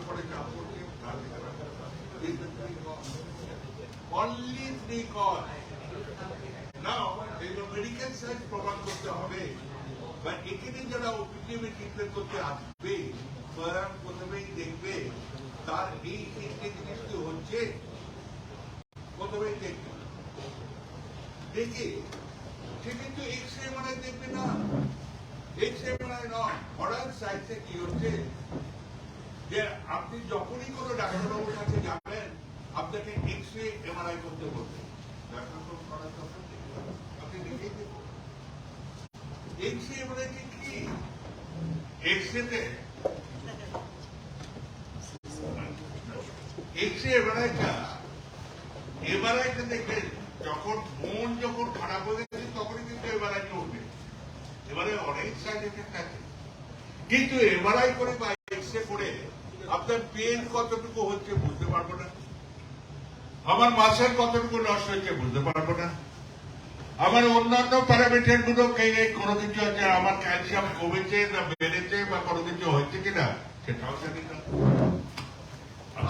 পরে চাপ করছে only 3 cause. Now, medical science প্রমাণ করতে হবে বা এখানে যারা ওপিডিএমে ট্রিটমেন্ট করতে আসবে তারা প্রথমেই দেখবে তার এই তিনটে জিনিস কি হচ্ছে, প্রথমেই দেখবে, দেখে সে কিন্তু এক্স-রে এমআরআই দেখবে না, এক্স-রে এমআরআই নয়, মডার্ন সায়েন্সে কি হচ্ছে যে আপনি যখনই কোনো ডাক্তারবাবুর কাছে যাবেন আপনাকে এক্স-রে এমআরআই করতে বলবে, আপনি দেখে দেবেন এক্স-রে এমআরআই কি, এক্স-রে এক্স-রে এমআরআইটা দেখবেন যখন মন যখন খারাপ হয়ে গেছে তখনই কিন্তু এমআরআই চলবে। এবারে অনেক সাইড এফেক্ট আছে, কিন্তু এমআরআই করে বা এক্স-রে করে আপনার পেন কতটুকু হচ্ছে বুঝতে পারবো না, আমার মাসের কতটুকু নষ্ট হচ্ছে বুঝতে পারবো না, আমার অন্যান্য প্যারামিটার গুলো কোনো কিছু আছে, আমার ক্যালসিয়াম কমেছে না বেড়েছে বা কোনো কিছু হচ্ছে কিনা সেটাও জানি না।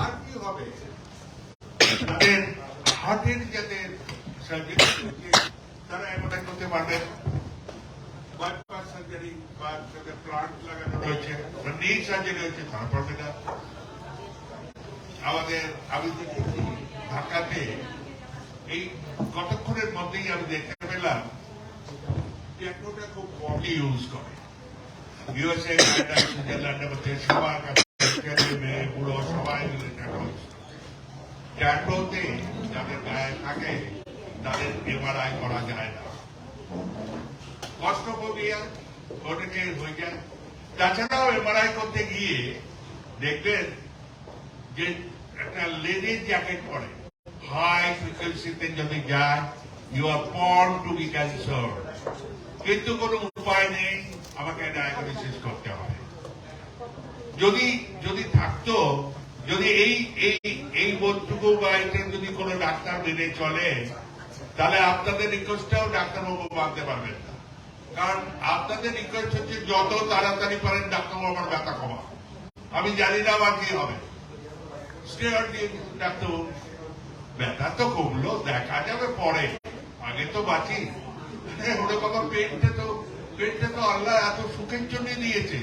আর কি হবে, তাদের হার্টের যাদের সার্জারি হচ্ছে তারা এমনটা করতে পারবেন, বাইপাস সার্জারি বা যাদের প্লান্ট লাগানো রয়েছে বা নি সার্জারি হচ্ছে তারা পারবে না। আমাদের আমি দেখেছি ঢাকাতে এই কতক্ষণের মধ্যেই আমি দেখতে পেলাম ট্যাটোটা খুব কমই ইউজ করে, ইউএসএ, কানাডা, সুইজারল্যান্ডের মধ্যে সবার কাছে মেয়ে বুড়ো সবাই মিলে ট্যাটো ইউজ করে। ট্যাটোতে যাদের গায়ে থাকে তাদের এমআরআই করা যায় না, কস্টোফোবিয়া ওটাকে হয়ে যায়। তাছাড়াও এমআরআই করতে গিয়ে দেখবেন যে একটা লেডিস জ্যাকেট পরে হাই ফ্রিকোয়েন্সিতে যদি যায় you are born to be cancer, কিন্তু কোনো উপায় নেই, আমাকে ডায়াগনোসিস করতে হবে। যদি থাকতো, যদি এই বোধটুকু বা এটা যদি কোনো ডাক্তার মেনে চলে তাহলে আপনাদের রিকোয়েস্টটাও ডাক্তারবাবু মানতে পারবেন না, কারণ আপনাদের রিকোয়েস্ট হচ্ছে যত তাড়াতাড়ি পারেন ডাক্তারবাবু আমার ব্যথা কমা, আমি জানি না আমার কি হবে, স্টেরয়েড দিয়ে ডাক্তারবাবু ব্যথা তো কমলো দেখা যাবে পরে, আগে তো বাঁচি। ওরকম পেটটা তো আল্লাহ এত সুখের জন্য দিয়েছে,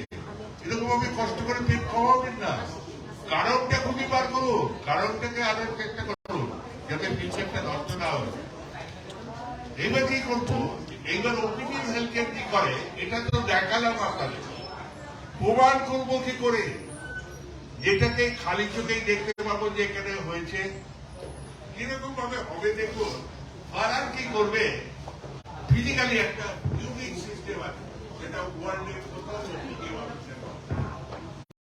এরকম ভাবে কষ্ট করে পেট খাওয়াবেন না, কারণটা খুঁজে বার করুন, কারণটাকে আনার চেষ্টা করুন যাতে ফিউচারটা নষ্ট না হয়। এইবার কি করবো, এইবার ওপিনিয়ন হেলথ কেয়ার কি করে এটা তো দেখালাম আপনাদের, প্রমাণ করবো কি করে, যেটাকে খালি চোখেই দেখতে পাবো যে এখানে হয়েছে, কিরকম ভাবে হবে দেখুন। আর কি করবে, ফিজিক্যালি একটা ইউনিক সিস্টেম আছে যেটা ওয়ার্ল্ডের কোথাও